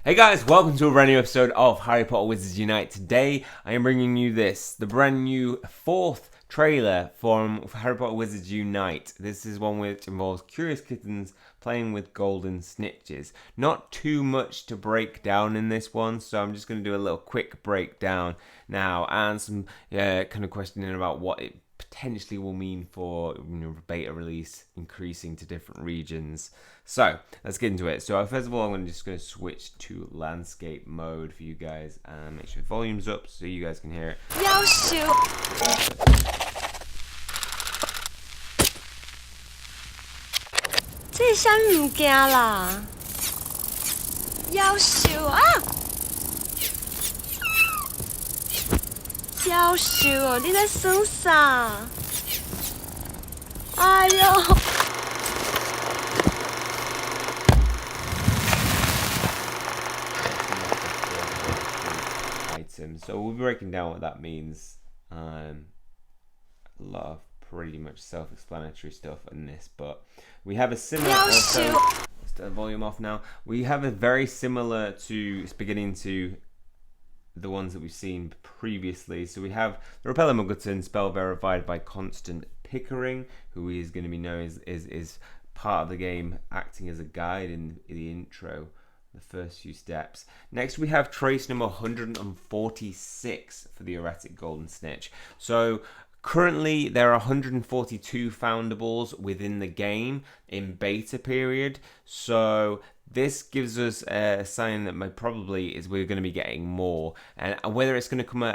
Hey guys, welcome to a brand new episode of Harry Potter Wizards Unite. Today I am bringing you the brand new fourth trailer from Harry Potter Wizards Unite. This is one which involves curious kittens playing with golden snitches. Not too much to break down in this one, so I'm just going to do a little quick breakdown now and some kind of questioning about what it potentially will mean for beta release increasing to different regions. So let's get into it. So first of all, I'm just going to switch to landscape mode for you guys and make sure the volume's up so you guys can hear it. 夭壽，这是啥物件啦？夭壽啊！夭壽哦，你在耍啥？哎呦！ Items. So we'll be breaking down what that means. A lot of pretty much self-explanatory stuff in this, but we have a similar. Let's turn the volume off now. We have a very similar to it's beginning to the ones that we've seen previously. So we have the Repeller Muggleton, spell verified by Constant Pickering, who is going to be known is part of the game, acting as a guide in the intro. The first few steps. Next we have trace number 146 for the erratic golden snitch. So currently there are 142 foundables within the game in beta period. So this gives us a sign that we're going to be getting more, and whether it's going to come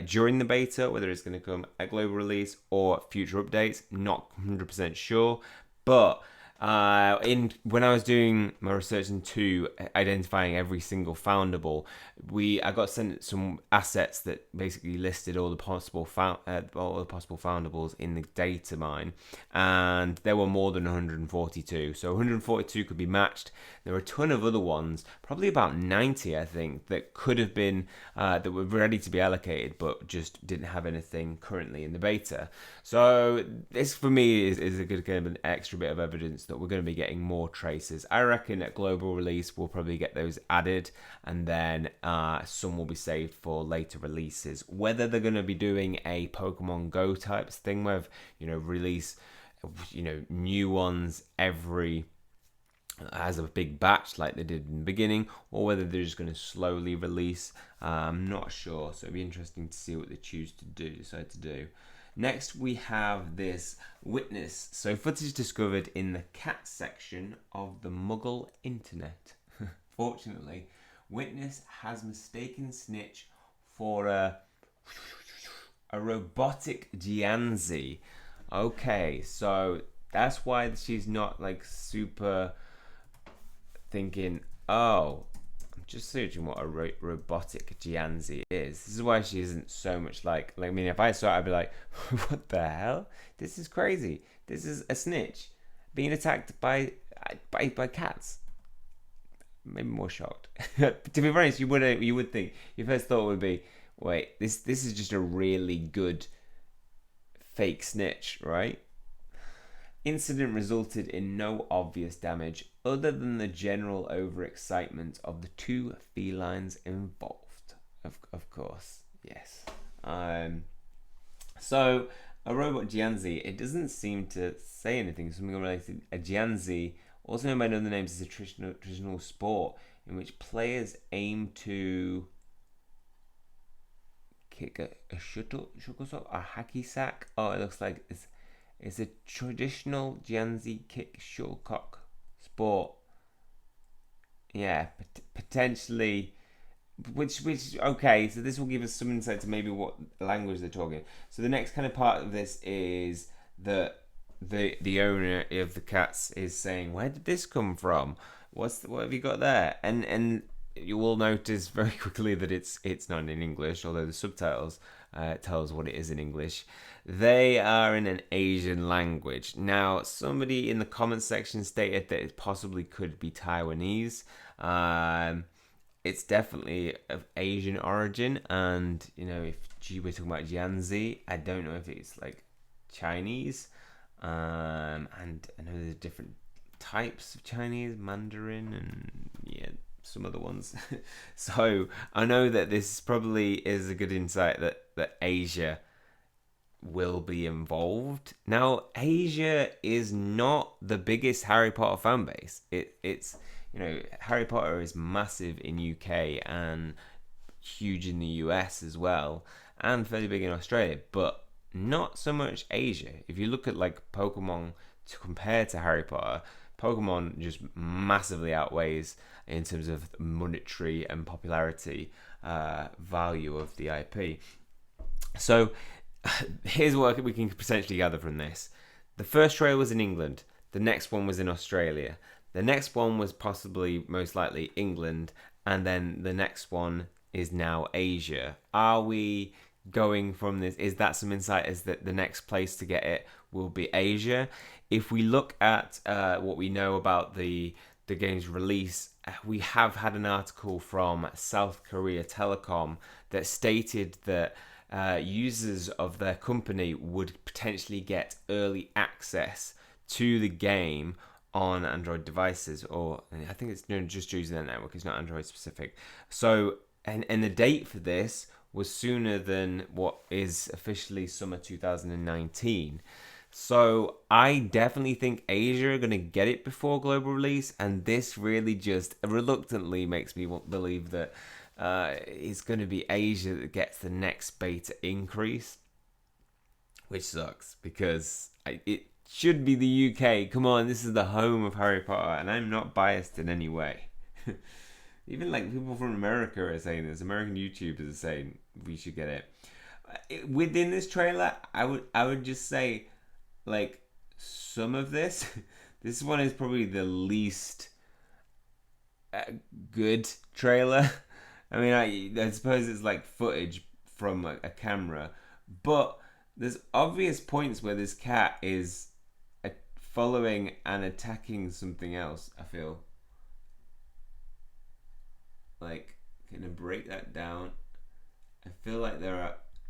during the beta, whether it's going to come at global release or future updates, not 100% sure, but when I was doing my research into identifying every single foundable, I got sent some assets that basically listed all the possible foundables in the data mine, and there were more than 142. So 142 could be matched. There were a ton of other ones, probably about 90, I think, that could have been that were ready to be allocated, but just didn't have anything currently in the beta. So this for me is a good kind of an extra bit of evidence that we're going to be getting more traces. I reckon at global release we'll probably get those added, and then some will be saved for later releases. Whether they're going to be doing a Pokemon Go types thing with release new ones as a big batch like they did in the beginning, or whether they're just going to slowly release, I'm not sure. So it'll be interesting to see what they decide to do. Next, we have this Witness. So footage discovered in the cat section of the Muggle internet. Fortunately, Witness has mistaken Snitch for a robotic Jianzi. Okay, so that's why she's not like super thinking, oh, I'm just searching what a robotic Jianzi is. This is why she isn't so much like I mean, if I saw it, I'd be like, what the hell? This is crazy. This is a snitch being attacked by cats. Maybe more shocked. To be honest, you would think your first thought would be, wait, this is just a really good fake snitch, right? Incident resulted in no obvious damage other than the general overexcitement of the two felines involved. Of course, yes. So a robot Jianzi, it doesn't seem to say anything. Something related. A Jianzi, also known by other names, is a traditional sport in which players aim to kick a shuttle a hacky sack. Oh, it looks like it's a traditional Jianzi kick shuttlecock sport. Yeah, potentially. Which okay, so this will give us some insight to maybe what language they're talking. So the next kind of part of this is that the owner of the cats is saying, where did this come from? What have you got there? And you will notice very quickly that it's not in English, although the subtitles tell us what it is in English. They are in an Asian language. Now, somebody in the comments section stated that it possibly could be Taiwanese. It's definitely of Asian origin, and if we're talking about Jianzi, I don't know if it's like Chinese, and I know there's different types of Chinese, Mandarin, and yeah, some other ones. So I know that this probably is a good insight that Asia will be involved. Now, Asia is not the biggest Harry Potter fan base. It's Harry Potter is massive in UK and huge in the US as well, and fairly big in Australia, but not so much Asia. If you look at like Pokemon to compare to Harry Potter, Pokemon just massively outweighs in terms of monetary and popularity value of the IP. So here's what we can potentially gather from this. The first trailer was in England. The next one was in Australia. The next one was possibly, most likely, England. And then the next one is now Asia. Are we going from this? Is that some insight? Is that the next place to get it will be Asia? If we look at what we know about the game's release, we have had an article from South Korea Telecom that stated that users of their company would potentially get early access to the game on Android devices, or I think it's just using their network, it's not Android specific. So, and the date for this was sooner than what is officially summer 2019. So I definitely think Asia are going to get it before global release, and this really just reluctantly makes me believe that it's going to be Asia that gets the next beta increase, which sucks because it should be the UK. Come on, this is the home of Harry Potter, and I'm not biased in any way. Even like people from America are saying this. American YouTubers are saying we should get it. Within this trailer, I would just say, like, some of this one is probably the least good trailer. I mean, I suppose it's like footage from a camera, but there's obvious points where this cat is following and attacking something else. I feel like, can I break that down? I feel like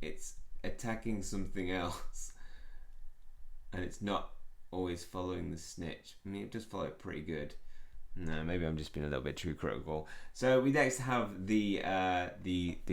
it's attacking something else, and it's not always following the snitch. I mean, it does follow it pretty good. No, maybe I'm just being a little bit too critical. So we next have the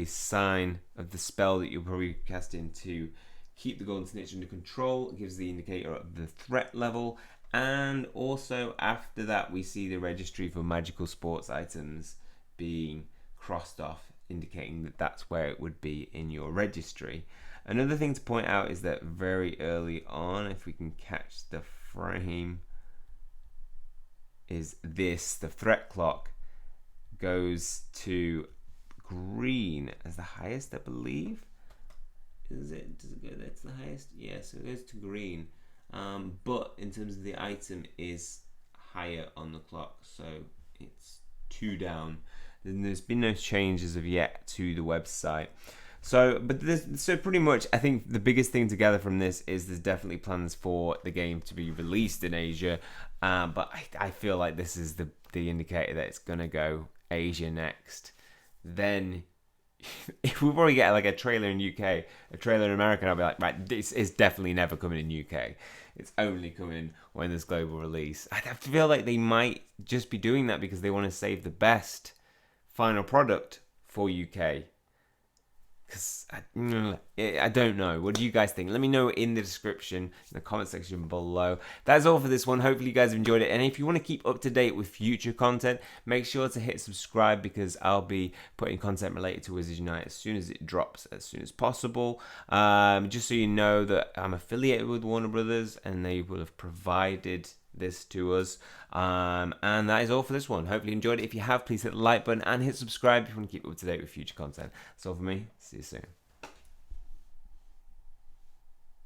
sign of the spell that you'll probably cast in to keep the golden snitch under control. It gives the indicator of the threat level, and also after that we see the registry for magical sports items being crossed off, indicating that that's where it would be in your registry. Another thing to point out is that very early on, if we can catch the frame, is this: the threat clock goes to green as the highest, I believe. Does it go there to the highest? Yes, it goes to green. But in terms of the item is higher on the clock, so it's 2 down. And there's been no changes of yet to the website. So pretty much, I think the biggest thing to gather from this is there's definitely plans for the game to be released in Asia, but I feel like this is the indicator that it's gonna go Asia next. Then, if we probably get like a trailer in UK, a trailer in America, I'll be like, right, this is definitely never coming in UK. It's only coming when there's global release. I feel like they might just be doing that because they want to save the best final product for UK. Because I don't know. What do you guys think? Let me know in the description, in the comment section below. That's all for this one. Hopefully you guys have enjoyed it. And if you want to keep up to date with future content, make sure to hit subscribe, because I'll be putting content related to Wizards Unite as soon as it drops, as soon as possible. Just so you know that I'm affiliated with Warner Brothers, and they will have provided this to us. And that is all for this one. Hopefully you enjoyed it. If you have, please hit the like button and hit subscribe if you want to keep up to date with future content. That's all for me. See you soon.